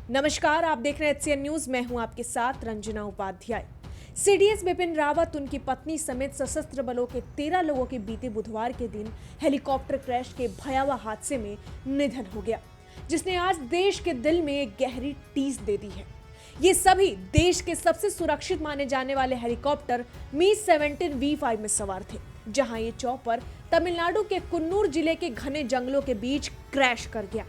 नमस्कार, आप देख रहे हैं एचसीएन न्यूज। मैं हूं आपके साथ रंजना उपाध्याय। सीडीएस बिपिन रावत, उनकी पत्नी समेत सशस्त्र बलों के 13 लोगों के बीते बुधवार के दिन हेलीकॉप्टर क्रैश के भयावह हादसे में निधन हो गया, जिसने आज देश के दिल में एक गहरी टीस दे दी है। ये सभी देश के सबसे सुरक्षित माने जाने वाले हेलीकॉप्टर मी-17V5 में सवार थे, जहां ये चॉपर तमिलनाडु के कुन्नूर जिले के घने जंगलों के बीच क्रैश कर गया।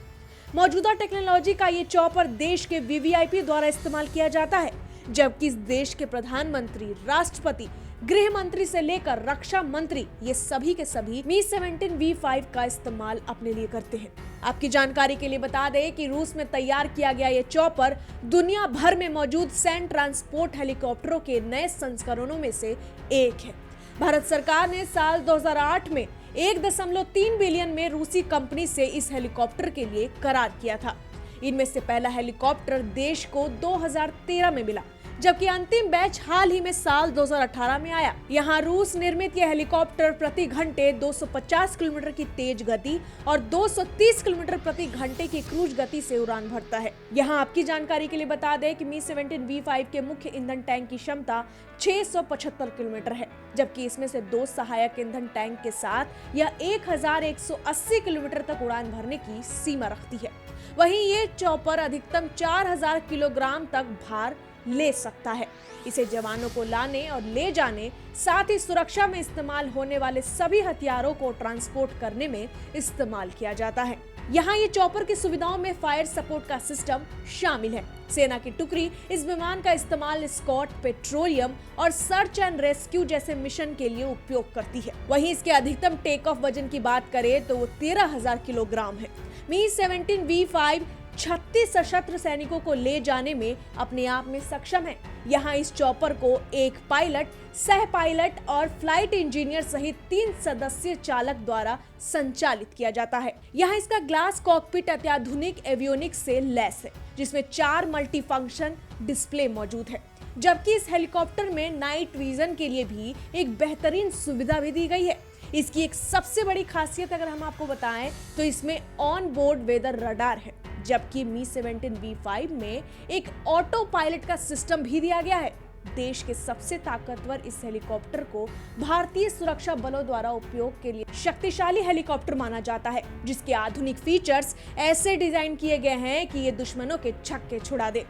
मौजूदा टेक्नोलॉजी का ये चॉपर देश के वीवीआईपी द्वारा इस्तेमाल किया जाता है, जबकि इस देश के प्रधानमंत्री, राष्ट्रपति, गृह मंत्री से लेकर रक्षा मंत्री, ये सभी के सभी मी-17V5 का इस्तेमाल अपने लिए करते हैं। आपकी जानकारी के लिए बता दें कि रूस में तैयार किया गया ये चॉपर दुनिया भर में मौजूद सैन्य ट्रांसपोर्ट हेलीकॉप्टरों के नए संस्करणों में से एक है। भारत सरकार ने साल 2008 में 1.3 बिलियन में रूसी कंपनी से इस हेलीकॉप्टर के लिए करार किया था। इनमें से पहला हेलीकॉप्टर देश को 2013 में मिला, जबकि अंतिम बैच हाल ही में साल 2018 में आया। यहाँ रूस निर्मित यह हेलीकॉप्टर प्रति घंटे 250 किलोमीटर की तेज गति और 230 किलोमीटर प्रति घंटे की क्रूज गति से उड़ान भरता है। यहाँ आपकी जानकारी के लिए बता दें कि मी-17V5 के मुख्य ईंधन टैंक की क्षमता 675 किलोमीटर है, जबकि इसमें से 2 सहायक ईंधन टैंक के साथ यह 1180 किलोमीटर तक उड़ान भरने की सीमा रखती है। वहीं ये चॉपर अधिकतम 4000 किलोग्राम तक भार ले सकता है। इसे जवानों को लाने और ले जाने, साथ ही सुरक्षा में इस्तेमाल होने वाले सभी हथियारों को ट्रांसपोर्ट करने में इस्तेमाल किया जाता है। यहाँ ये चॉपर की सुविधाओं में फायर सपोर्ट का सिस्टम शामिल है। सेना की टुकड़ी इस विमान का इस्तेमाल स्कॉट, पेट्रोलियम और सर्च एंड रेस्क्यू जैसे मिशन के लिए उपयोग करती है। वहीं इसके अधिकतम टेक ऑफ वजन की बात करें तो वो 13,000 किलोग्राम है। मी-17V5 36 सशस्त्र सैनिकों को ले जाने में अपने आप में सक्षम है। यहाँ इस चॉपर को एक पायलट, सह पायलट और फ्लाइट इंजीनियर सहित 3 सदस्यीय चालक द्वारा संचालित किया जाता है। यहाँ इसका ग्लास कॉकपिट अत्याधुनिक एवियोनिक्स से लैस है, जिसमें 4 मल्टीफंक्शन डिस्प्ले मौजूद है, जबकि इस हेलीकॉप्टर में नाइट विजन के लिए भी एक बेहतरीन सुविधा भी दी गई है। इसकी एक सबसे बड़ी खासियत अगर हम आपको बताएं तो इसमें ऑन बोर्ड वेदर रडार है, जबकि मी-17V5 में एक ऑटो पायलट का सिस्टम भी दिया गया है। देश के सबसे ताकतवर इस हेलीकॉप्टर को भारतीय सुरक्षा बलों द्वारा उपयोग के लिए शक्तिशाली हेलीकॉप्टर माना जाता है, जिसके आधुनिक फीचर्स ऐसे डिजाइन किए गए हैं कि ये दुश्मनों के छक्के छुड़ा दे।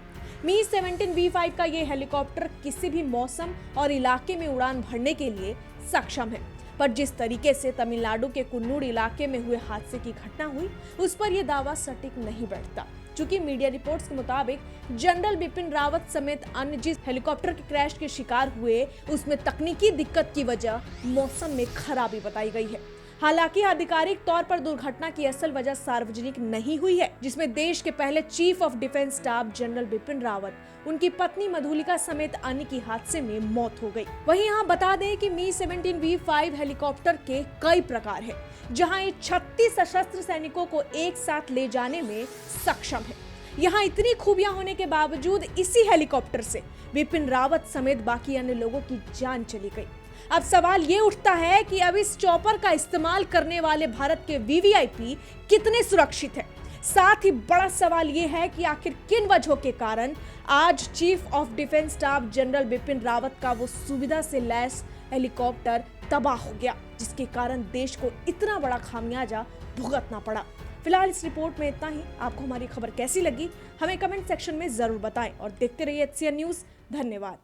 मी-17V5 का ये हेलीकॉप्टर किसी भी मौसम और इलाके में उड़ान भरने के लिए सक्षम है, पर जिस तरीके से तमिलनाडु के कुन्नूर इलाके में हुए हादसे की घटना हुई, उस पर यह दावा सटीक नहीं बैठता, क्योंकि मीडिया रिपोर्ट्स के मुताबिक जनरल बिपिन रावत समेत अन्य जिस हेलीकॉप्टर के क्रैश के शिकार हुए, उसमें तकनीकी दिक्कत की वजह मौसम में खराबी बताई गई है। हालांकि आधिकारिक तौर पर दुर्घटना की असल वजह सार्वजनिक नहीं हुई है, जिसमें देश के पहले chief of defence staff general Bipin Rawat, उनकी पत्नी मधुलिका समेत अन्य की हादसे में मौत हो गई। वहीं यहाँ बता दें कि मी-17V5 हेलीकॉप्टर के कई प्रकार है, जहां ये 36 सशस्त्र सैनिकों को एक साथ ले जाने में सक्षम है। यहाँ इतनी खूबियां होने के बावजूद इसी हेलीकॉप्टर से बिपिन रावत समेत बाकी अन्य लोगों की जान चली गई। अब सवाल ये उठता है कि अब इस चॉपर का इस्तेमाल करने वाले भारत के वीवीआईपी कितने सुरक्षित हैं। साथ ही बड़ा सवाल ये है कि आखिर किन वजहों के कारण आज chief of defence staff general Bipin Rawat का वो सुविधा से लैस हेलीकॉप्टर तबाह हो गया, जिसके कारण देश को इतना बड़ा खामियाजा भुगतना पड़ा। फिलहाल इस रिपोर्ट में इतना ही। आपको हमारी खबर कैसी लगी हमें कमेंट सेक्शन में जरूर बताएं और देखते रहिए एचसीएन न्यूज। धन्यवाद।